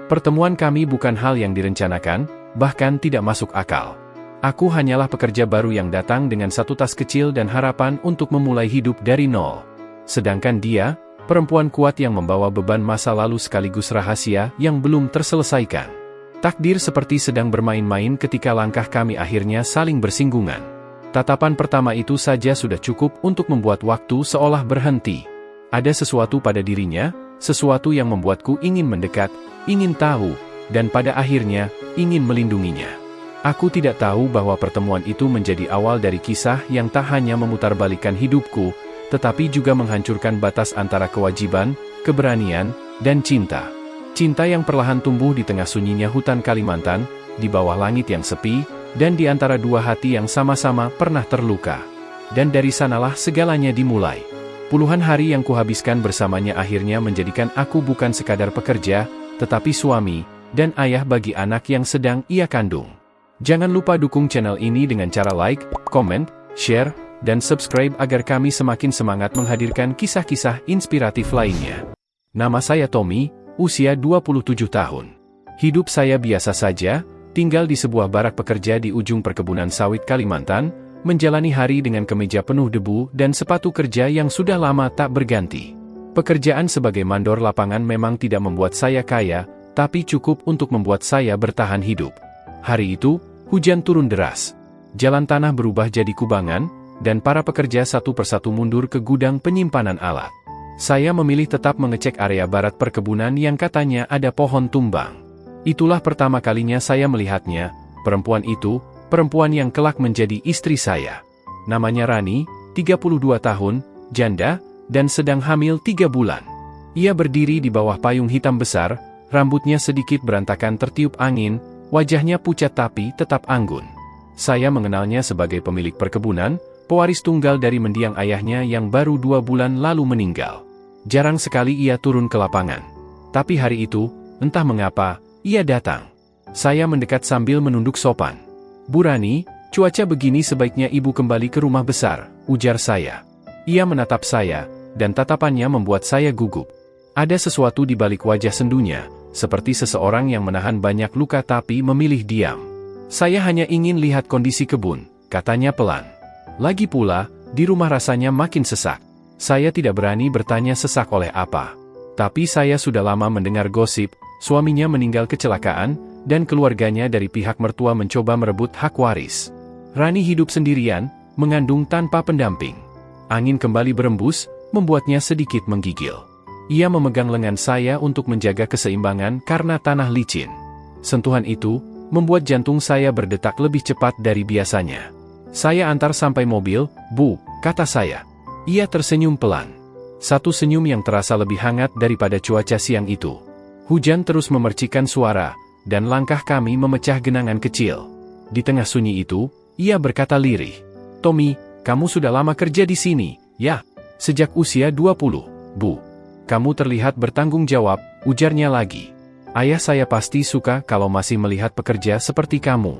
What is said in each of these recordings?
Pertemuan kami bukan hal yang direncanakan, bahkan tidak masuk akal. Aku hanyalah pekerja baru yang datang dengan satu tas kecil dan harapan untuk memulai hidup dari nol. Sedangkan dia, perempuan kuat yang membawa beban masa lalu sekaligus rahasia yang belum terselesaikan. Takdir seperti sedang bermain-main ketika langkah kami akhirnya saling bersinggungan. Tatapan pertama itu saja sudah cukup untuk membuat waktu seolah berhenti. Ada sesuatu pada dirinya, sesuatu yang membuatku ingin mendekat, ingin tahu, dan pada akhirnya, ingin melindunginya. Aku tidak tahu bahwa pertemuan itu menjadi awal dari kisah yang tak hanya memutarbalikkan hidupku, tetapi juga menghancurkan batas antara kewajiban, keberanian, dan cinta. Cinta yang perlahan tumbuh di tengah sunyinya hutan Kalimantan, di bawah langit yang sepi, dan di antara dua hati yang sama-sama pernah terluka. Dan dari sanalah segalanya dimulai. Puluhan hari yang kuhabiskan bersamanya akhirnya menjadikan aku bukan sekadar pekerja, tetapi suami, dan ayah bagi anak yang sedang ia kandung. Jangan lupa dukung channel ini dengan cara like, comment, share, dan subscribe agar kami semakin semangat menghadirkan kisah-kisah inspiratif lainnya. Nama saya Tommy, usia 27 tahun. Hidup saya biasa saja, tinggal di sebuah barak pekerja di ujung perkebunan sawit Kalimantan, menjalani hari dengan kemeja penuh debu dan sepatu kerja yang sudah lama tak berganti. Pekerjaan sebagai mandor lapangan memang tidak membuat saya kaya, tapi cukup untuk membuat saya bertahan hidup. Hari itu, hujan turun deras. Jalan tanah berubah jadi kubangan, dan para pekerja satu persatu mundur ke gudang penyimpanan alat. Saya memilih tetap mengecek area barat perkebunan yang katanya ada pohon tumbang. Itulah pertama kalinya saya melihatnya, perempuan itu, perempuan yang kelak menjadi istri saya. Namanya Rani, 32 tahun, janda, dan sedang hamil 3 bulan. Ia berdiri di bawah payung hitam besar, rambutnya sedikit berantakan tertiup angin, wajahnya pucat tapi tetap anggun. Saya mengenalnya sebagai pemilik perkebunan, pewaris tunggal dari mendiang ayahnya yang baru 2 bulan lalu meninggal. Jarang sekali ia turun ke lapangan. Tapi hari itu, entah mengapa, ia datang. Saya mendekat sambil menunduk sopan. "Bu Rani, cuaca begini sebaiknya ibu kembali ke rumah besar," ujar saya. Ia menatap saya, dan tatapannya membuat saya gugup. Ada sesuatu di balik wajah sendunya, seperti seseorang yang menahan banyak luka tapi memilih diam. "Saya hanya ingin lihat kondisi kebun," katanya pelan. Lagi pula, di rumah rasanya makin sesak. Saya tidak berani bertanya sesak oleh apa. Tapi saya sudah lama mendengar gosip, suaminya meninggal kecelakaan, dan keluarganya dari pihak mertua mencoba merebut hak waris. Rani hidup sendirian, mengandung tanpa pendamping. Angin kembali berembus, membuatnya sedikit menggigil. Ia memegang lengan saya untuk menjaga keseimbangan karena tanah licin. Sentuhan itu, membuat jantung saya berdetak lebih cepat dari biasanya. "Saya antar sampai mobil, Bu," kata saya. Ia tersenyum pelan. Satu senyum yang terasa lebih hangat daripada cuaca siang itu. Hujan terus memercikan suara, dan langkah kami memecah genangan kecil. Di tengah sunyi itu, ia berkata lirih, "Tommy, kamu sudah lama kerja di sini, ya?" "Sejak usia 20, Bu." "Kamu terlihat bertanggung jawab," ujarnya lagi. "Ayah saya pasti suka kalau masih melihat pekerja seperti kamu."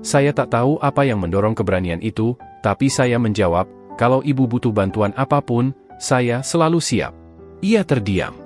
Saya tak tahu apa yang mendorong keberanian itu, tapi saya menjawab, "Kalau ibu butuh bantuan apapun, saya selalu siap." Ia terdiam.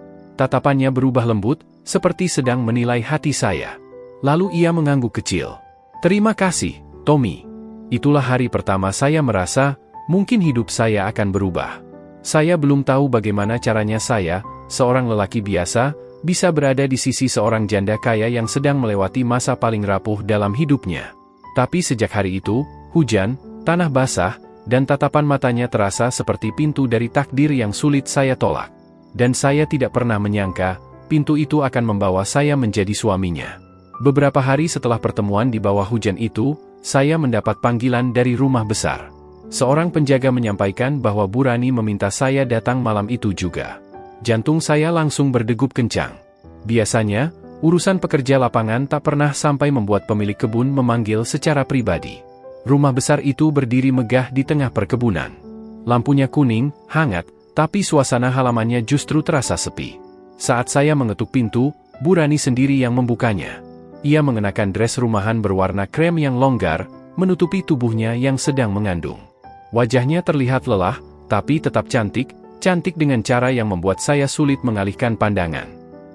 Tatapannya berubah lembut, seperti sedang menilai hati saya. Lalu ia mengangguk kecil. "Terima kasih, Tommy." Itulah hari pertama saya merasa, mungkin hidup saya akan berubah. Saya belum tahu bagaimana caranya saya, seorang lelaki biasa, bisa berada di sisi seorang janda kaya yang sedang melewati masa paling rapuh dalam hidupnya. Tapi sejak hari itu, hujan, tanah basah, dan tatapan matanya terasa seperti pintu dari takdir yang sulit saya tolak. Dan saya tidak pernah menyangka, pintu itu akan membawa saya menjadi suaminya. Beberapa hari setelah pertemuan di bawah hujan itu, saya mendapat panggilan dari rumah besar. Seorang penjaga menyampaikan bahwa Bu Rani meminta saya datang malam itu juga. Jantung saya langsung berdegup kencang. Biasanya, urusan pekerja lapangan tak pernah sampai membuat pemilik kebun memanggil secara pribadi. Rumah besar itu berdiri megah di tengah perkebunan. Lampunya kuning, hangat, tapi suasana halamannya justru terasa sepi. Saat saya mengetuk pintu, Bu Rani sendiri yang membukanya. Ia mengenakan dres rumahan berwarna krem yang longgar, menutupi tubuhnya yang sedang mengandung. Wajahnya terlihat lelah, tapi tetap cantik, cantik dengan cara yang membuat saya sulit mengalihkan pandangan.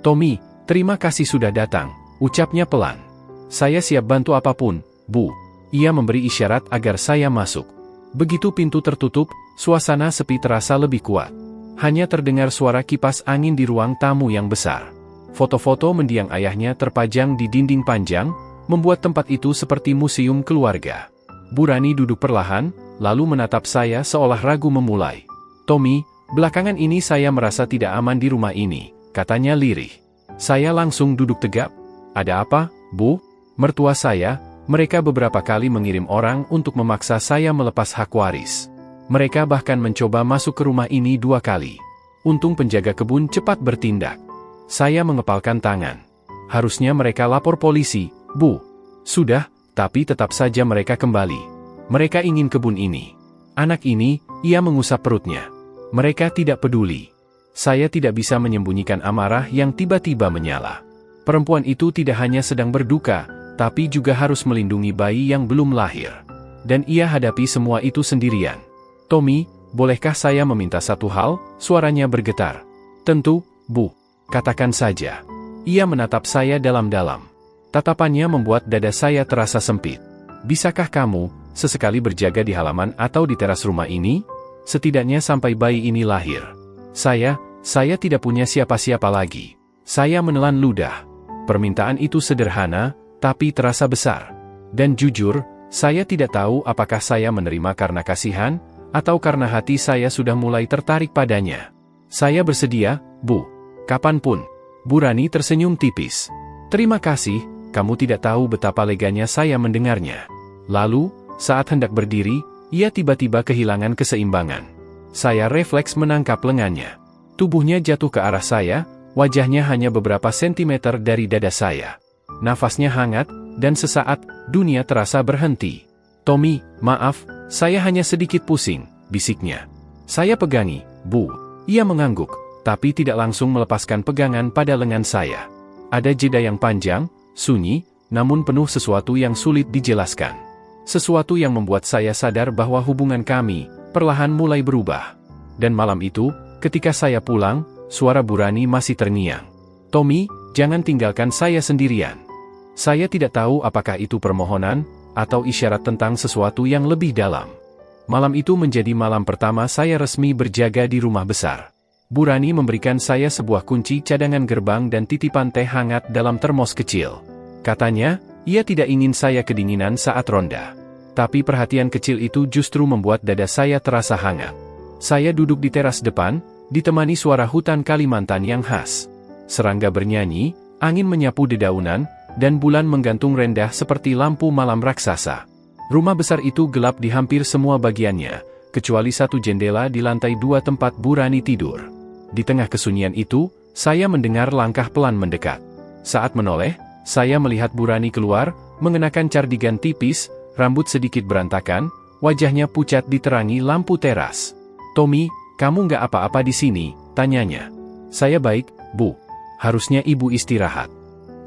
"Tommy, Terima kasih sudah datang, ucapnya pelan. Saya siap bantu apapun, Bu. Ia memberi isyarat agar saya masuk. Begitu pintu tertutup, suasana sepi terasa lebih kuat. Hanya terdengar suara kipas angin di ruang tamu yang besar. Foto-foto mendiang ayahnya terpajang di dinding panjang, membuat tempat itu seperti museum keluarga. Bu Rani duduk perlahan, lalu menatap saya seolah ragu memulai. Tommy, belakangan ini saya merasa tidak aman di rumah ini, katanya lirih. Saya langsung duduk tegap. Ada apa, Bu? Mertua saya, mereka beberapa kali mengirim orang untuk memaksa saya melepas hak waris. Mereka bahkan mencoba masuk ke rumah ini 2 kali. Untung penjaga kebun cepat bertindak. Saya mengepalkan tangan. Harusnya mereka lapor polisi, Bu. Sudah, tapi tetap saja mereka kembali. Mereka ingin kebun ini. Anak ini, ia mengusap perutnya. Mereka tidak peduli. Saya tidak bisa menyembunyikan amarah yang tiba-tiba menyala. Perempuan itu tidak hanya sedang berduka, tapi juga harus melindungi bayi yang belum lahir. Dan ia hadapi semua itu sendirian. Tommy, bolehkah saya meminta satu hal? Suaranya bergetar. Tentu, Bu. Katakan saja. Ia menatap saya dalam-dalam. Tatapannya membuat dada saya terasa sempit. Bisakah kamu, sesekali berjaga di halaman atau di teras rumah ini? Setidaknya sampai bayi ini lahir. Saya tidak punya siapa-siapa lagi. Saya menelan ludah. Permintaan itu sederhana, tapi terasa besar. Dan jujur, saya tidak tahu apakah saya menerima karena kasihan, atau karena hati saya sudah mulai tertarik padanya. Saya bersedia, Bu. Kapanpun. Bu Rani tersenyum tipis. Terima kasih, kamu tidak tahu betapa leganya saya mendengarnya. Lalu, saat hendak berdiri, ia tiba-tiba kehilangan keseimbangan. Saya refleks menangkap lengannya. Tubuhnya jatuh ke arah saya, wajahnya hanya beberapa sentimeter dari dada saya. Nafasnya hangat, dan sesaat, dunia terasa berhenti. Tommy, maaf, saya hanya sedikit pusing, bisiknya. Saya pegangi, Bu. Ia mengangguk, tapi tidak langsung melepaskan pegangan pada lengan saya. Ada jeda yang panjang, sunyi, namun penuh sesuatu yang sulit dijelaskan. Sesuatu yang membuat saya sadar bahwa hubungan kami perlahan mulai berubah. Dan malam itu, ketika saya pulang, suara Bu Rani masih terngiang. Tommy, jangan tinggalkan saya sendirian. Saya tidak tahu apakah itu permohonan, atau isyarat tentang sesuatu yang lebih dalam. Malam itu menjadi malam pertama saya resmi berjaga di rumah besar. Bu Rani memberikan saya sebuah kunci cadangan gerbang dan titipan teh hangat dalam termos kecil. Katanya, ia tidak ingin saya kedinginan saat ronda. Tapi perhatian kecil itu justru membuat dada saya terasa hangat. Saya duduk di teras depan, ditemani suara hutan Kalimantan yang khas. Serangga bernyanyi, angin menyapu dedaunan, dan bulan menggantung rendah seperti lampu malam raksasa. Rumah besar itu gelap di hampir semua bagiannya, kecuali satu jendela di lantai 2 tempat Bu Rani tidur. Di tengah kesunyian itu, saya mendengar langkah pelan mendekat. Saat menoleh, saya melihat Bu Rani keluar, mengenakan cardigan tipis, rambut sedikit berantakan, wajahnya pucat diterangi lampu teras. Tommy, kamu nggak apa-apa di sini? Tanyanya. Saya baik, Bu. Harusnya Ibu istirahat.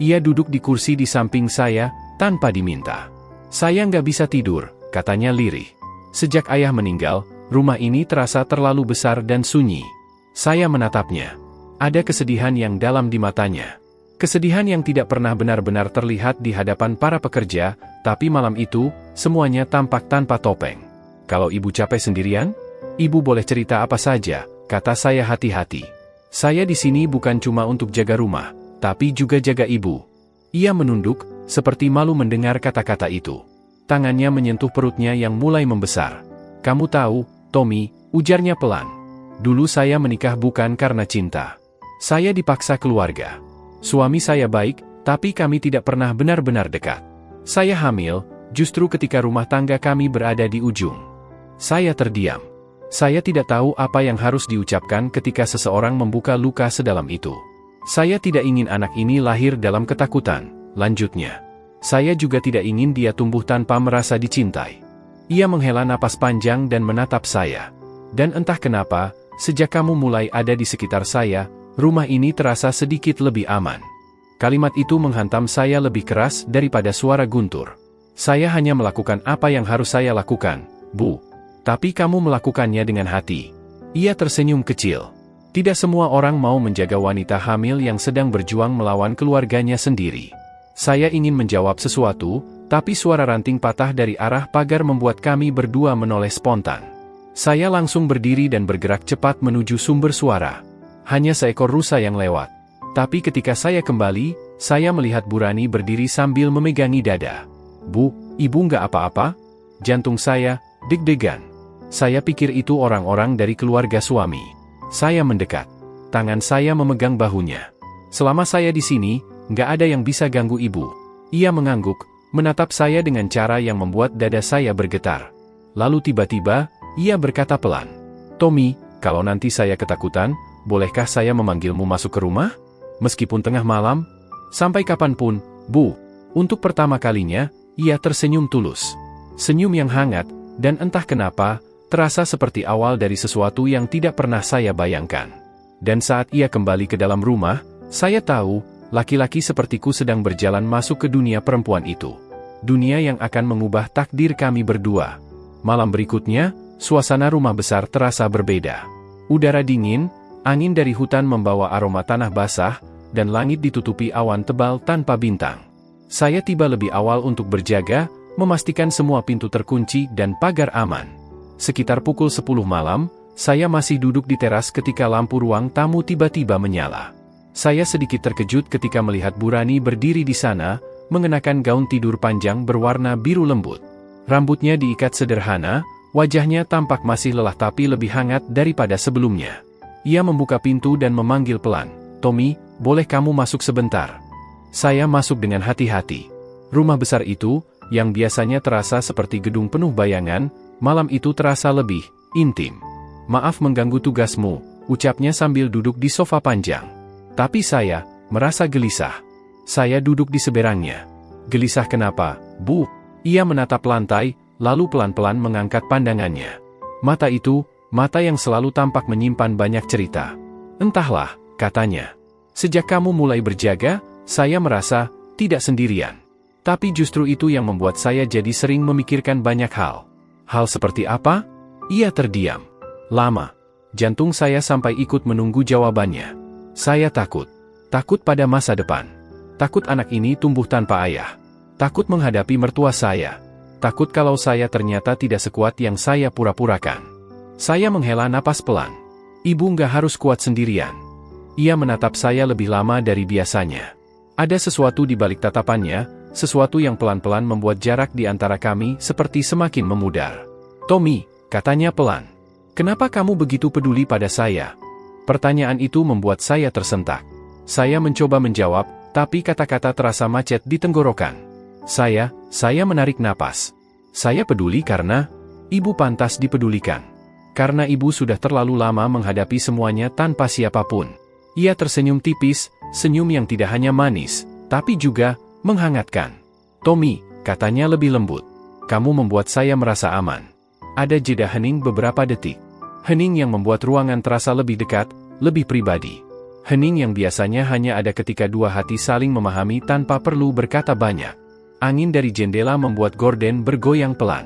Ia duduk di kursi di samping saya, tanpa diminta. Saya nggak bisa tidur, katanya lirih. Sejak ayah meninggal, rumah ini terasa terlalu besar dan sunyi. Saya menatapnya. Ada kesedihan yang dalam di matanya. Kesedihan yang tidak pernah benar-benar terlihat di hadapan para pekerja, tapi malam itu, semuanya tampak tanpa topeng. Kalau Ibu capek sendirian? Ibu boleh cerita apa saja, kata saya hati-hati. Saya di sini bukan cuma untuk jaga rumah, tapi juga jaga Ibu. Ia menunduk, seperti malu mendengar kata-kata itu. Tangannya menyentuh perutnya yang mulai membesar. Kamu tahu, Tommy, ujarnya pelan. Dulu saya menikah bukan karena cinta. Saya dipaksa keluarga. Suami saya baik, tapi kami tidak pernah benar-benar dekat. Saya hamil, justru ketika rumah tangga kami berada di ujung. Saya terdiam. Saya tidak tahu apa yang harus diucapkan ketika seseorang membuka luka sedalam itu. Saya tidak ingin anak ini lahir dalam ketakutan, lanjutnya. Saya juga tidak ingin dia tumbuh tanpa merasa dicintai. Ia menghela napas panjang dan menatap saya. Dan entah kenapa, sejak kamu mulai ada di sekitar saya, rumah ini terasa sedikit lebih aman. Kalimat itu menghantam saya lebih keras daripada suara guntur. Saya hanya melakukan apa yang harus saya lakukan, Bu. Tapi kamu melakukannya dengan hati. Ia tersenyum kecil. Tidak semua orang mau menjaga wanita hamil yang sedang berjuang melawan keluarganya sendiri. Saya ingin menjawab sesuatu, tapi suara ranting patah dari arah pagar membuat kami berdua menoleh spontan. Saya langsung berdiri dan bergerak cepat menuju sumber suara. Hanya seekor rusa yang lewat. Tapi ketika saya kembali, saya melihat Burani berdiri sambil memegangi dada. "Bu, ibu nggak apa-apa?" Jantung saya deg-degan. Saya pikir itu orang-orang dari keluarga suami. Saya mendekat. Tangan saya memegang bahunya. "Selama saya di sini, nggak ada yang bisa ganggu ibu." Ia mengangguk, menatap saya dengan cara yang membuat dada saya bergetar. Lalu tiba-tiba, ia berkata pelan, "Tommy, kalau nanti saya ketakutan, bolehkah saya memanggilmu masuk ke rumah? Meskipun tengah malam? Sampai kapanpun, Bu." Untuk pertama kalinya, ia tersenyum tulus. Senyum yang hangat, dan entah kenapa, terasa seperti awal dari sesuatu yang tidak pernah saya bayangkan. Dan saat ia kembali ke dalam rumah, saya tahu, laki-laki sepertiku sedang berjalan masuk ke dunia perempuan itu. Dunia yang akan mengubah takdir kami berdua. Malam berikutnya, suasana rumah besar terasa berbeda. Udara dingin, angin dari hutan membawa aroma tanah basah, dan langit ditutupi awan tebal tanpa bintang. Saya tiba lebih awal untuk berjaga, memastikan semua pintu terkunci dan pagar aman. Sekitar pukul 10 malam, saya masih duduk di teras ketika lampu ruang tamu tiba-tiba menyala. Saya sedikit terkejut ketika melihat Burani berdiri di sana, mengenakan gaun tidur panjang berwarna biru lembut. Rambutnya diikat sederhana, wajahnya tampak masih lelah tapi lebih hangat daripada sebelumnya. Ia membuka pintu dan memanggil pelan, "Tommy, boleh kamu masuk sebentar?" Saya masuk dengan hati-hati. Rumah besar itu, yang biasanya terasa seperti gedung penuh bayangan, malam itu terasa lebih intim. "Maaf mengganggu tugasmu," ucapnya sambil duduk di sofa panjang. Tapi saya merasa gelisah. Saya duduk di seberangnya. "Gelisah kenapa, Bu?" Ia menatap lantai, lalu pelan-pelan mengangkat pandangannya. Mata itu, mata yang selalu tampak menyimpan banyak cerita. "Entahlah," katanya. "Sejak kamu mulai berjaga, saya merasa tidak sendirian. Tapi justru itu yang membuat saya jadi sering memikirkan banyak hal." "Hal seperti apa?" Ia terdiam. Lama. Jantung saya sampai ikut menunggu jawabannya. Saya takut. Takut pada masa depan. Takut anak ini tumbuh tanpa ayah. Takut menghadapi mertua saya. Takut kalau saya ternyata tidak sekuat yang saya pura-purakan. Saya menghela napas pelan. "Ibu nggak harus kuat sendirian." Ia menatap saya lebih lama dari biasanya. Ada sesuatu di balik tatapannya, sesuatu yang pelan-pelan membuat jarak di antara kami seperti semakin memudar. "Tommy," katanya pelan, "kenapa kamu begitu peduli pada saya?" Pertanyaan itu membuat saya tersentak. Saya mencoba menjawab, tapi kata-kata terasa macet di tenggorokan. Saya menarik napas. "Saya peduli karena ibu pantas dipedulikan. Karena ibu sudah terlalu lama menghadapi semuanya tanpa siapapun." Ia tersenyum tipis, senyum yang tidak hanya manis, tapi juga menghangatkan. "Tommy," katanya lebih lembut, "kamu membuat saya merasa aman." Ada jeda hening beberapa detik. Hening yang membuat ruangan terasa lebih dekat, lebih pribadi. Hening yang biasanya hanya ada ketika dua hati saling memahami tanpa perlu berkata banyak. Angin dari jendela membuat gorden bergoyang pelan.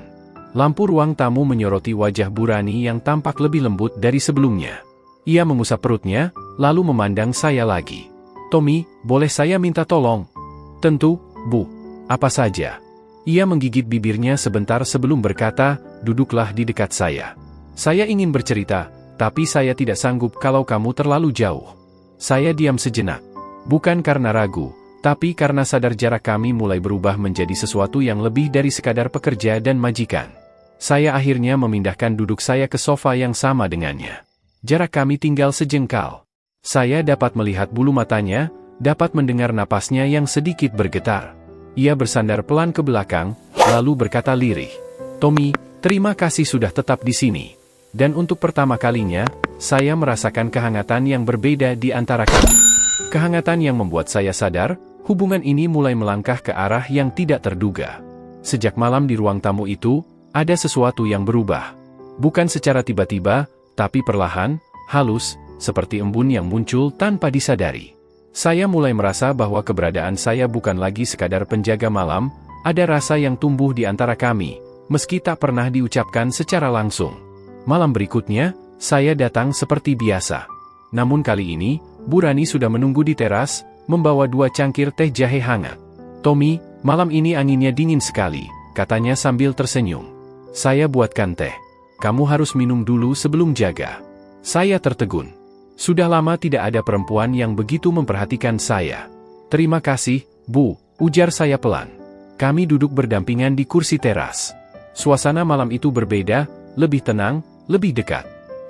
Lampu ruang tamu menyoroti wajah Burani yang tampak lebih lembut dari sebelumnya. Ia mengusap perutnya, lalu memandang saya lagi. "Tommy, boleh saya minta tolong?" "Tentu, Bu. Apa saja?" Ia menggigit bibirnya sebentar sebelum berkata, "Duduklah di dekat saya. Saya ingin bercerita, tapi saya tidak sanggup kalau kamu terlalu jauh." Saya diam sejenak. Bukan karena ragu, tapi karena sadar jarak kami mulai berubah menjadi sesuatu yang lebih dari sekadar pekerja dan majikan. Saya akhirnya memindahkan duduk saya ke sofa yang sama dengannya. Jarak kami tinggal sejengkal. Saya dapat melihat bulu matanya, dapat mendengar napasnya yang sedikit bergetar. Ia bersandar pelan ke belakang, lalu berkata lirih, "Tommy, terima kasih sudah tetap di sini." Dan untuk pertama kalinya, saya merasakan kehangatan yang berbeda di antara kami. Kehangatan yang membuat saya sadar, hubungan ini mulai melangkah ke arah yang tidak terduga. Sejak malam di ruang tamu itu, ada sesuatu yang berubah. Bukan secara tiba-tiba, tapi perlahan, halus, seperti embun yang muncul tanpa disadari. Saya mulai merasa bahwa keberadaan saya bukan lagi sekadar penjaga malam, ada rasa yang tumbuh di antara kami, meski tak pernah diucapkan secara langsung. Malam berikutnya, saya datang seperti biasa. Namun kali ini, Bu Rani sudah menunggu di teras, membawa 2 cangkir teh jahe hangat. "Tommy, malam ini anginnya dingin sekali," katanya sambil tersenyum. "Saya buatkan teh. Kamu harus minum dulu sebelum jaga." Saya tertegun. Sudah lama tidak ada perempuan yang begitu memperhatikan saya. "Terima kasih, Bu," ujar saya pelan. Kami duduk berdampingan di kursi teras. Suasana malam itu berbeda, lebih tenang, lebih dekat.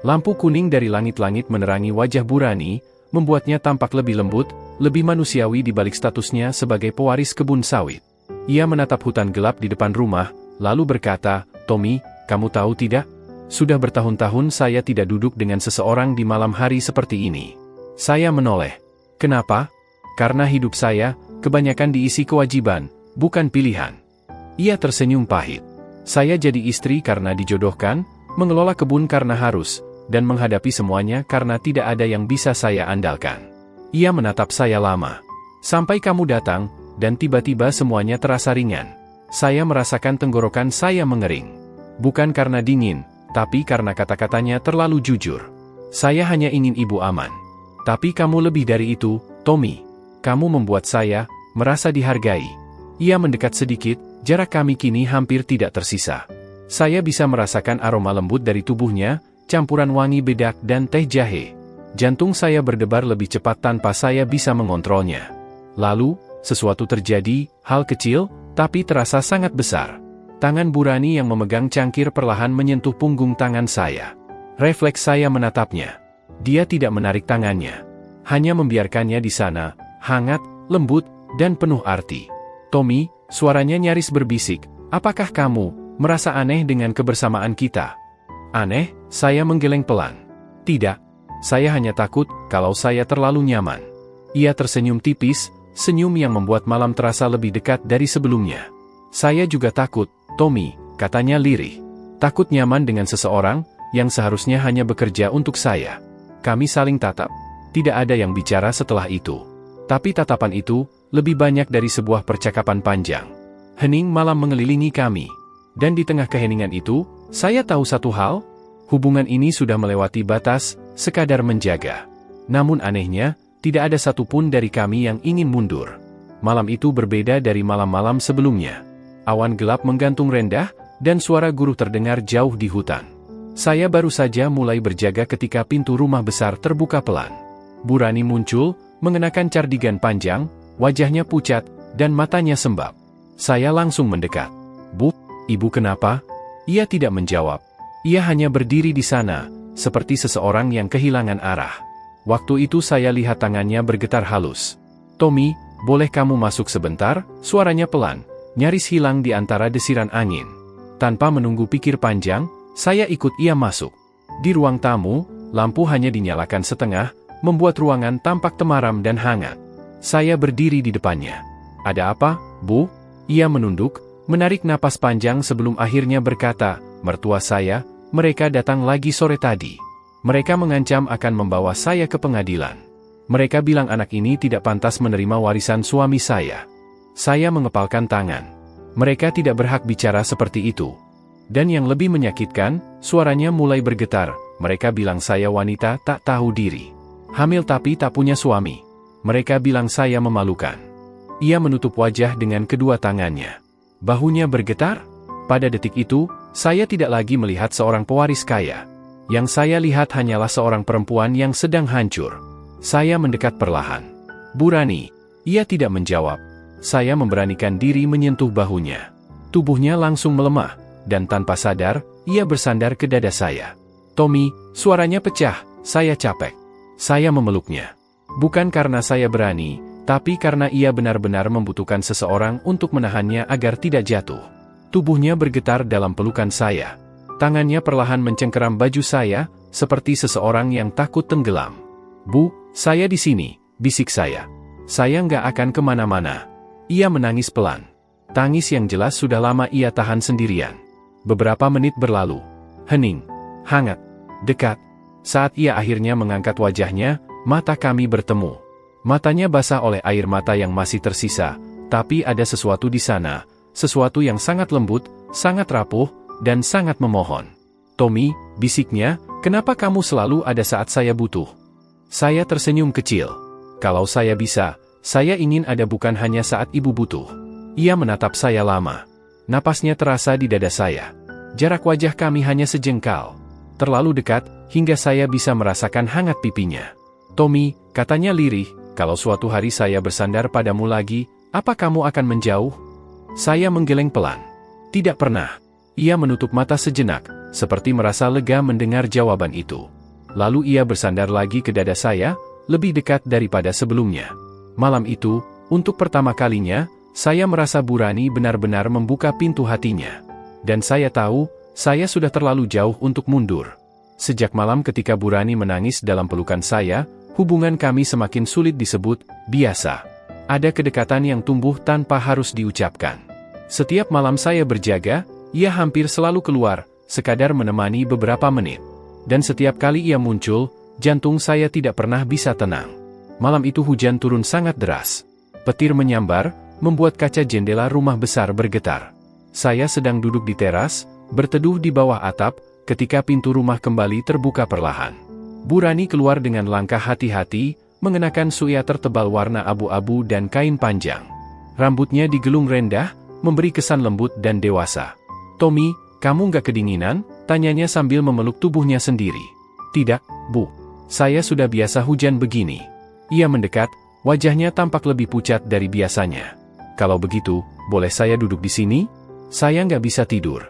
Lampu kuning dari langit-langit menerangi wajah Bu Rani, membuatnya tampak lebih lembut, lebih manusiawi di balik statusnya sebagai pewaris kebun sawit. Ia menatap hutan gelap di depan rumah, lalu berkata, "Tommy, kamu tahu tidak? Sudah bertahun-tahun saya tidak duduk dengan seseorang di malam hari seperti ini." Saya menoleh. "Kenapa?" "Karena hidup saya, kebanyakan diisi kewajiban, bukan pilihan." Ia tersenyum pahit. "Saya jadi istri karena dijodohkan, mengelola kebun karena harus, dan menghadapi semuanya karena tidak ada yang bisa saya andalkan." Ia menatap saya lama. "Sampai kamu datang, dan tiba-tiba semuanya terasa ringan. Saya merasakan tenggorokan saya mengering. Bukan karena dingin, tapi karena kata-katanya terlalu jujur. Saya hanya ingin ibu aman. Tapi kamu lebih dari itu, Tommy. Kamu membuat saya merasa dihargai." Ia mendekat sedikit, jarak kami kini hampir tidak tersisa. Saya bisa merasakan aroma lembut dari tubuhnya, campuran wangi bedak dan teh jahe. Jantung saya berdebar lebih cepat tanpa saya bisa mengontrolnya. Lalu, sesuatu terjadi, hal kecil, tapi terasa sangat besar. Tangan Bu Rani yang memegang cangkir perlahan menyentuh punggung tangan saya. Refleks saya menatapnya. Dia tidak menarik tangannya. Hanya membiarkannya di sana, hangat, lembut, dan penuh arti. "Tommy," suaranya nyaris berbisik, "apakah kamu merasa aneh dengan kebersamaan kita?" "Aneh?" Saya menggeleng pelan. "Tidak. Saya hanya takut kalau saya terlalu nyaman." Ia tersenyum tipis, senyum yang membuat malam terasa lebih dekat dari sebelumnya. "Saya juga takut, Tommy," katanya lirih. "Takut nyaman dengan seseorang yang seharusnya hanya bekerja untuk saya." Kami saling tatap. Tidak ada yang bicara setelah itu. Tapi tatapan itu lebih banyak dari sebuah percakapan panjang. Hening malam mengelilingi kami. Dan di tengah keheningan itu, saya tahu satu hal. Hubungan ini sudah melewati batas, sekadar menjaga. Namun anehnya, tidak ada satupun dari kami yang ingin mundur. Malam itu berbeda dari malam-malam sebelumnya. Awan gelap menggantung rendah, dan suara guruh terdengar jauh di hutan. Saya baru saja mulai berjaga ketika pintu rumah besar terbuka pelan. Bu Rani muncul, mengenakan cardigan panjang, wajahnya pucat, dan matanya sembab. Saya langsung mendekat. "Bu, ibu kenapa?" Ia tidak menjawab. Ia hanya berdiri di sana, seperti seseorang yang kehilangan arah. Waktu itu saya lihat tangannya bergetar halus. "Tommy, boleh kamu masuk sebentar?" Suaranya pelan, nyaris hilang di antara desiran angin. Tanpa menunggu pikir panjang, saya ikut ia masuk. Di ruang tamu, lampu hanya dinyalakan setengah, membuat ruangan tampak temaram dan hangat. Saya berdiri di depannya. "Ada apa, Bu?" Ia menunduk, menarik napas panjang sebelum akhirnya berkata, "Mertua saya, mereka datang lagi sore tadi. Mereka mengancam akan membawa saya ke pengadilan. Mereka bilang anak ini tidak pantas menerima warisan suami saya." Saya mengepalkan tangan. Mereka tidak berhak bicara seperti itu. Dan yang lebih menyakitkan, suaranya mulai bergetar. Mereka bilang saya wanita tak tahu diri. Hamil tapi tak punya suami. Mereka bilang saya memalukan. Ia menutup wajah dengan kedua tangannya. Bahunya bergetar. Pada detik itu, saya tidak lagi melihat seorang pewaris kaya. Yang saya lihat hanyalah seorang perempuan yang sedang hancur. Saya mendekat perlahan. "Bu Rani." Ia tidak menjawab. Saya memberanikan diri menyentuh bahunya. Tubuhnya langsung melemah, dan tanpa sadar, ia bersandar ke dada saya. "Tommy," suaranya pecah, "saya capek." Saya memeluknya. Bukan karena saya berani, tapi karena ia benar-benar membutuhkan seseorang untuk menahannya agar tidak jatuh. Tubuhnya bergetar dalam pelukan saya. Tangannya perlahan mencengkeram baju saya, seperti seseorang yang takut tenggelam. "Bu, saya di sini," bisik saya. "Saya nggak akan kemana-mana." Ia menangis pelan. Tangis yang jelas sudah lama ia tahan sendirian. Beberapa menit berlalu. Hening. Hangat. Dekat. Saat ia akhirnya mengangkat wajahnya, mata kami bertemu. Matanya basah oleh air mata yang masih tersisa, tapi ada sesuatu di sana, sesuatu yang sangat lembut, sangat rapuh, dan sangat memohon. "Tommy," bisiknya, "kenapa kamu selalu ada saat saya butuh?" Saya tersenyum kecil. Kalau saya bisa, saya ingin ada bukan hanya saat ibu butuh. Ia menatap saya lama. Napasnya terasa di dada saya. Jarak wajah kami hanya sejengkal. Terlalu dekat, hingga saya bisa merasakan hangat pipinya. Tommy, katanya lirih, kalau suatu hari saya bersandar padamu lagi, apa kamu akan menjauh? Saya menggeleng pelan. Tidak pernah. Ia menutup mata sejenak, seperti merasa lega mendengar jawaban itu. Lalu ia bersandar lagi ke dada saya, lebih dekat daripada sebelumnya. Malam itu, untuk pertama kalinya, saya merasa Burani benar-benar membuka pintu hatinya. Dan saya tahu, saya sudah terlalu jauh untuk mundur. Sejak malam ketika Burani menangis dalam pelukan saya, hubungan kami semakin sulit disebut biasa. Ada kedekatan yang tumbuh tanpa harus diucapkan. Setiap malam saya berjaga, ia hampir selalu keluar, sekadar menemani beberapa menit. Dan setiap kali ia muncul, jantung saya tidak pernah bisa tenang. Malam itu hujan turun sangat deras. Petir menyambar, membuat kaca jendela rumah besar bergetar. Saya sedang duduk di teras, berteduh di bawah atap, ketika pintu rumah kembali terbuka perlahan. Burani keluar dengan langkah hati-hati, mengenakan sweater tebal warna abu-abu dan kain panjang. Rambutnya digelung rendah, memberi kesan lembut dan dewasa. "Tommy, kamu nggak kedinginan?" tanyanya sambil memeluk tubuhnya sendiri. "Tidak, Bu. Saya sudah biasa hujan begini." Ia mendekat, wajahnya tampak lebih pucat dari biasanya. "Kalau begitu, boleh saya duduk di sini? Saya nggak bisa tidur."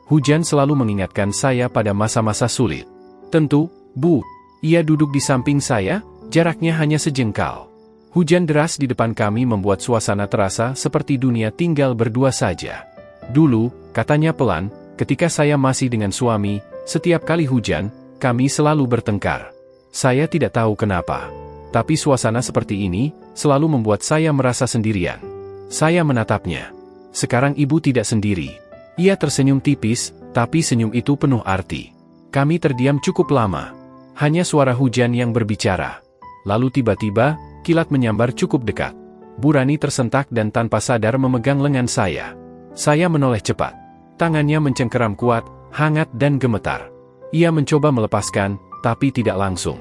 Hujan selalu mengingatkan saya pada masa-masa sulit. "Tentu, Bu." Ia duduk di samping saya, jaraknya hanya sejengkal. Hujan deras di depan kami membuat suasana terasa seperti dunia tinggal berdua saja. "Dulu," katanya pelan, "ketika saya masih dengan suami, setiap kali hujan, kami selalu bertengkar. Saya tidak tahu kenapa. Tapi suasana seperti ini, selalu membuat saya merasa sendirian." Saya menatapnya. "Sekarang ibu tidak sendiri." Ia tersenyum tipis, tapi senyum itu penuh arti. Kami terdiam cukup lama. Hanya suara hujan yang berbicara. Lalu tiba-tiba, kilat menyambar cukup dekat. Burani tersentak dan tanpa sadar memegang lengan saya. Saya menoleh cepat. Tangannya mencengkeram kuat, hangat dan gemetar. Ia mencoba melepaskan, tapi tidak langsung.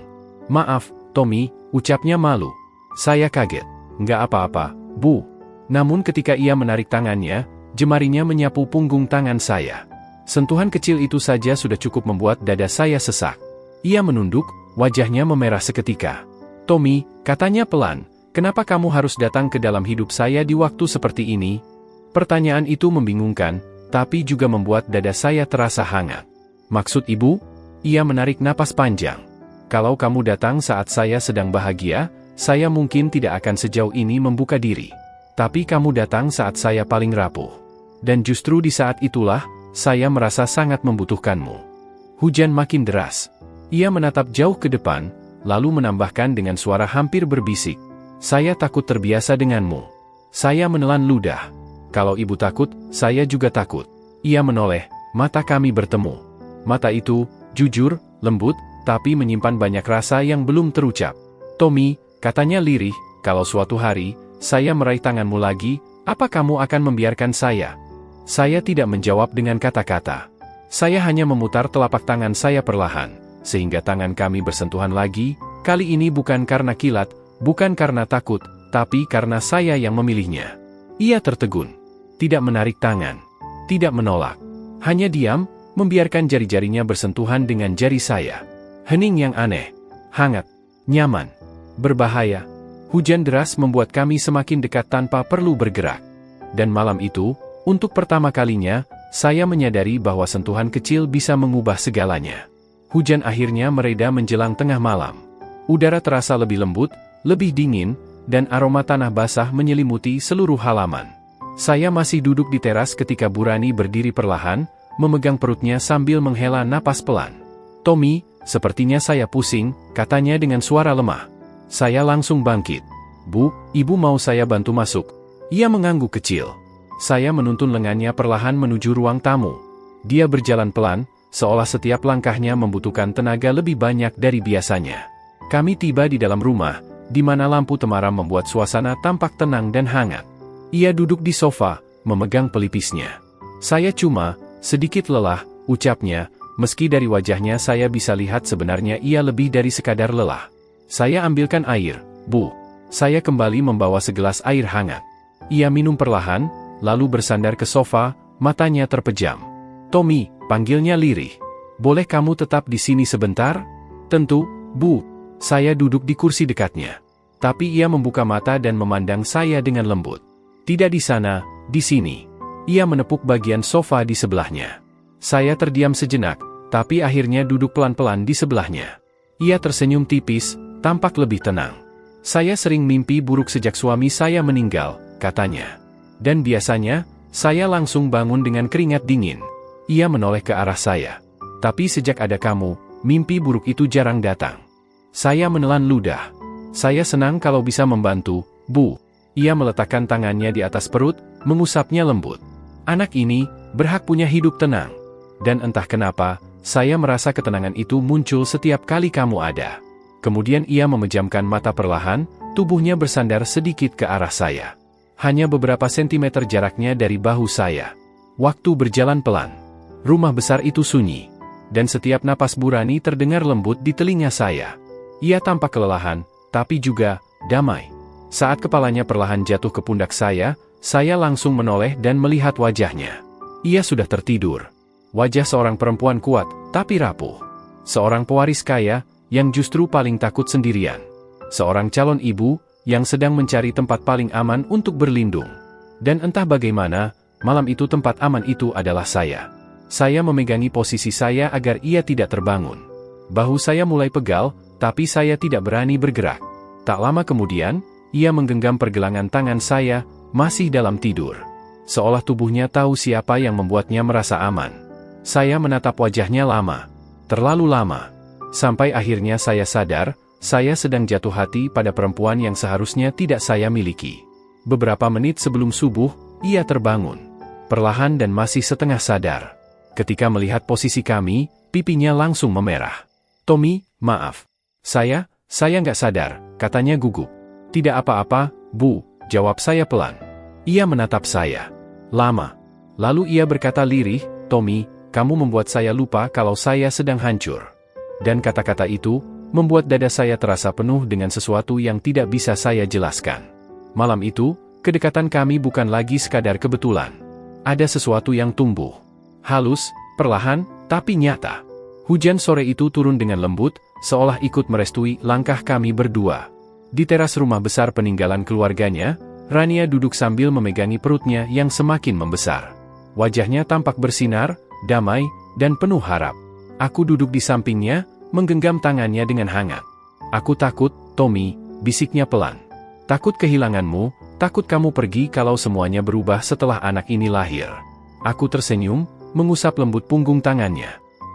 "Maaf, Tommy," ucapnya malu. Saya kaget. "Nggak apa-apa, Bu." Namun ketika ia menarik tangannya, jemarinya menyapu punggung tangan saya. Sentuhan kecil itu saja sudah cukup membuat dada saya sesak. Ia menunduk, wajahnya memerah seketika. "Tommy," katanya pelan, "kenapa kamu harus datang ke dalam hidup saya di waktu seperti ini?" Pertanyaan itu membingungkan, tapi juga membuat dada saya terasa hangat. "Maksud ibu?" Ia menarik napas panjang. "Kalau kamu datang saat saya sedang bahagia, saya mungkin tidak akan sejauh ini membuka diri. Tapi kamu datang saat saya paling rapuh. Dan justru di saat itulah, saya merasa sangat membutuhkanmu." Hujan makin deras. Ia menatap jauh ke depan, lalu menambahkan dengan suara hampir berbisik, "Saya takut terbiasa denganmu." Saya menelan ludah. "Kalau ibu takut, saya juga takut." Ia menoleh, mata kami bertemu. Mata itu, jujur, lembut, tapi menyimpan banyak rasa yang belum terucap. "Tommy," katanya lirih, "kalau suatu hari, saya meraih tanganmu lagi, apa kamu akan membiarkan saya?" Saya tidak menjawab dengan kata-kata. Saya hanya memutar telapak tangan saya perlahan, sehingga tangan kami bersentuhan lagi, kali ini bukan karena kilat, bukan karena takut, tapi karena saya yang memilihnya. Ia tertegun. Tidak menarik tangan. Tidak menolak. Hanya diam, membiarkan jari-jarinya bersentuhan dengan jari saya. Hening yang aneh. Hangat. Nyaman. Berbahaya. Hujan deras membuat kami semakin dekat tanpa perlu bergerak. Dan malam itu, untuk pertama kalinya, saya menyadari bahwa sentuhan kecil bisa mengubah segalanya. Hujan akhirnya mereda menjelang tengah malam. Udara terasa lebih lembut, lebih dingin, dan aroma tanah basah menyelimuti seluruh halaman. Saya masih duduk di teras ketika Burani berdiri perlahan, memegang perutnya sambil menghela napas pelan. "Tommy, sepertinya saya pusing," katanya dengan suara lemah. Saya langsung bangkit. "Bu, ibu mau saya bantu masuk?" Ia mengangguk kecil. Saya menuntun lengannya perlahan menuju ruang tamu. Dia berjalan pelan, seolah setiap langkahnya membutuhkan tenaga lebih banyak dari biasanya. Kami tiba di dalam rumah, di mana lampu temaram membuat suasana tampak tenang dan hangat. Ia duduk di sofa, memegang pelipisnya. "Saya cuma sedikit lelah," ucapnya, meski dari wajahnya saya bisa lihat sebenarnya ia lebih dari sekadar lelah. Saya ambilkan air, Bu. Saya kembali membawa segelas air hangat. Ia minum perlahan, lalu bersandar ke sofa, matanya terpejam. Tommy, panggilnya lirih. Boleh kamu tetap di sini sebentar? Tentu, Bu. Saya duduk di kursi dekatnya. Tapi ia membuka mata dan memandang saya dengan lembut. Tidak di sana, di sini. Ia menepuk bagian sofa di sebelahnya. Saya terdiam sejenak, tapi akhirnya duduk pelan-pelan di sebelahnya. Ia tersenyum tipis, tampak lebih tenang. Saya sering mimpi buruk sejak suami saya meninggal, katanya. Dan biasanya, saya langsung bangun dengan keringat dingin. Ia menoleh ke arah saya. Tapi sejak ada kamu, mimpi buruk itu jarang datang. Saya menelan ludah. Saya senang kalau bisa membantu, Bu. Ia meletakkan tangannya di atas perut, mengusapnya lembut. Anak ini berhak punya hidup tenang. Dan entah kenapa, saya merasa ketenangan itu muncul setiap kali kamu ada. Kemudian ia memejamkan mata perlahan, tubuhnya bersandar sedikit ke arah saya. Hanya beberapa sentimeter jaraknya dari bahu saya. Waktu berjalan pelan. Rumah besar itu sunyi. Dan setiap napas Burani terdengar lembut di telinga saya. Ia tampak kelelahan, tapi juga damai. Saat kepalanya perlahan jatuh ke pundak saya langsung menoleh dan melihat wajahnya. Ia sudah tertidur. Wajah seorang perempuan kuat, tapi rapuh. Seorang pewaris kaya, yang justru paling takut sendirian. Seorang calon ibu, yang sedang mencari tempat paling aman untuk berlindung. Dan entah bagaimana, malam itu tempat aman itu adalah saya. Saya memegangi posisi saya agar ia tidak terbangun. Bahu saya mulai pegal, tapi saya tidak berani bergerak. Tak lama kemudian, ia menggenggam pergelangan tangan saya, masih dalam tidur. Seolah tubuhnya tahu siapa yang membuatnya merasa aman. Saya menatap wajahnya lama. Terlalu lama. Sampai akhirnya saya sadar, saya sedang jatuh hati pada perempuan yang seharusnya tidak saya miliki. Beberapa menit sebelum subuh, ia terbangun. Perlahan dan masih setengah sadar. Ketika melihat posisi kami, pipinya langsung memerah. Tommy, maaf. Saya nggak sadar, katanya gugup. Tidak apa-apa, Bu, jawab saya pelan. Ia menatap saya. Lama. Lalu ia berkata lirih, Tommy, kamu membuat saya lupa kalau saya sedang hancur. Dan kata-kata itu, membuat dada saya terasa penuh dengan sesuatu yang tidak bisa saya jelaskan. Malam itu, kedekatan kami bukan lagi sekadar kebetulan. Ada sesuatu yang tumbuh. Halus, perlahan, tapi nyata. Hujan sore itu turun dengan lembut, seolah ikut merestui langkah kami berdua. Di teras rumah besar peninggalan keluarganya, Rania duduk sambil memegangi perutnya yang semakin membesar. Wajahnya tampak bersinar, damai, dan penuh harap. Aku duduk di sampingnya, menggenggam tangannya dengan hangat. Aku takut, Tommy, bisiknya pelan. Takut kehilanganmu, takut kamu pergi kalau semuanya berubah setelah anak ini lahir. Aku tersenyum, mengusap lembut punggung tangannya.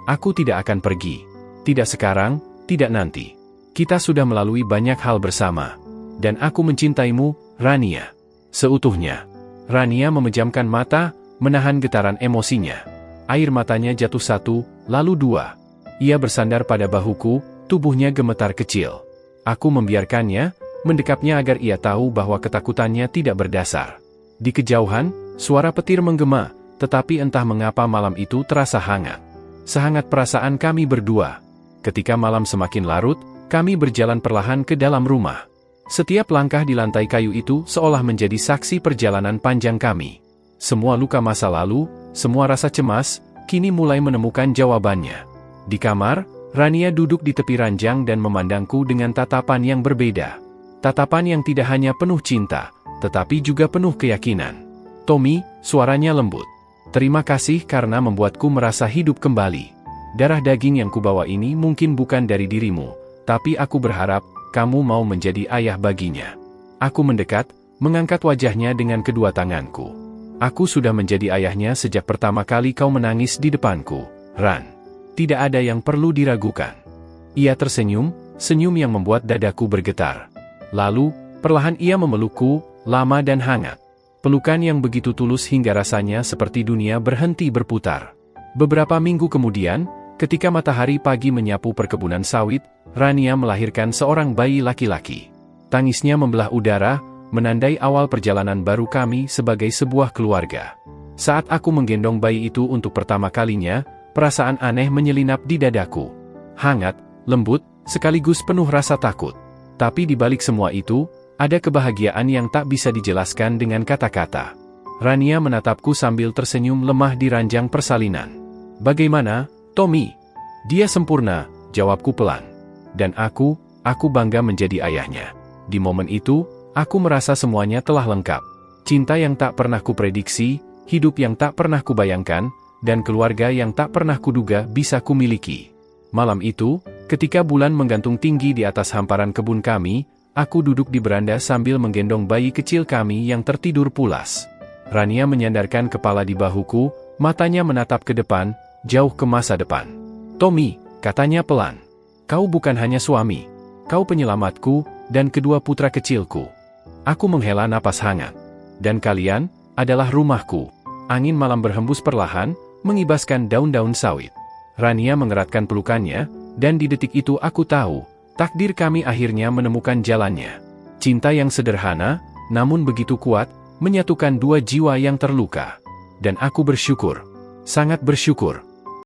Aku tidak akan pergi. Tidak sekarang, tidak nanti. Kita sudah melalui banyak hal bersama. Dan aku mencintaimu, Rania. Seutuhnya. Rania memejamkan mata, menahan getaran emosinya. Air matanya jatuh satu, lalu dua. Ia bersandar pada bahuku, tubuhnya gemetar kecil. Aku membiarkannya, mendekapnya agar ia tahu bahwa ketakutannya tidak berdasar. Di kejauhan, suara petir menggema, tetapi entah mengapa malam itu terasa hangat. Sehangat perasaan kami berdua. Ketika malam semakin larut, kami berjalan perlahan ke dalam rumah. Setiap langkah di lantai kayu itu seolah menjadi saksi perjalanan panjang kami. Semua luka masa lalu, semua rasa cemas, kini mulai menemukan jawabannya. Di kamar, Rania duduk di tepi ranjang dan memandangku dengan tatapan yang berbeda. Tatapan yang tidak hanya penuh cinta, tetapi juga penuh keyakinan. Tommy, suaranya lembut. Terima kasih karena membuatku merasa hidup kembali. Darah daging yang kubawa ini mungkin bukan dari dirimu, tapi aku berharap kamu mau menjadi ayah baginya. Aku mendekat, mengangkat wajahnya dengan kedua tanganku. Aku sudah menjadi ayahnya sejak pertama kali kau menangis di depanku, Ran. Tidak ada yang perlu diragukan. Ia tersenyum, senyum yang membuat dadaku bergetar. Lalu, perlahan ia memelukku, lama dan hangat. Pelukan yang begitu tulus hingga rasanya seperti dunia berhenti berputar. Beberapa minggu kemudian, ketika matahari pagi menyapu perkebunan sawit, Rania melahirkan seorang bayi laki-laki. Tangisnya membelah udara, menandai awal perjalanan baru kami sebagai sebuah keluarga. Saat aku menggendong bayi itu untuk pertama kalinya, perasaan aneh menyelinap di dadaku. Hangat, lembut, sekaligus penuh rasa takut. Tapi di balik semua itu, ada kebahagiaan yang tak bisa dijelaskan dengan kata-kata. Rania menatapku sambil tersenyum lemah di ranjang persalinan. "Bagaimana, Tommy?" "Dia sempurna," jawabku pelan. "Dan aku bangga menjadi ayahnya." Di momen itu, aku merasa semuanya telah lengkap. Cinta yang tak pernah kuprediksi, hidup yang tak pernah kubayangkan, dan keluarga yang tak pernah kuduga bisa kumiliki. Malam itu, ketika bulan menggantung tinggi di atas hamparan kebun kami, aku duduk di beranda sambil menggendong bayi kecil kami yang tertidur pulas. Rania menyandarkan kepala di bahuku, matanya menatap ke depan, jauh ke masa depan. "Tommy," katanya pelan, "kau bukan hanya suami. Kau penyelamatku, dan kedua putra kecilku." Aku menghela napas hangat. "Dan kalian adalah rumahku." Angin malam berhembus perlahan, mengibaskan daun-daun sawit. Rania mengeratkan pelukannya, dan di detik itu aku tahu, takdir kami akhirnya menemukan jalannya. Cinta yang sederhana, namun begitu kuat, menyatukan dua jiwa yang terluka. Dan aku bersyukur, sangat bersyukur.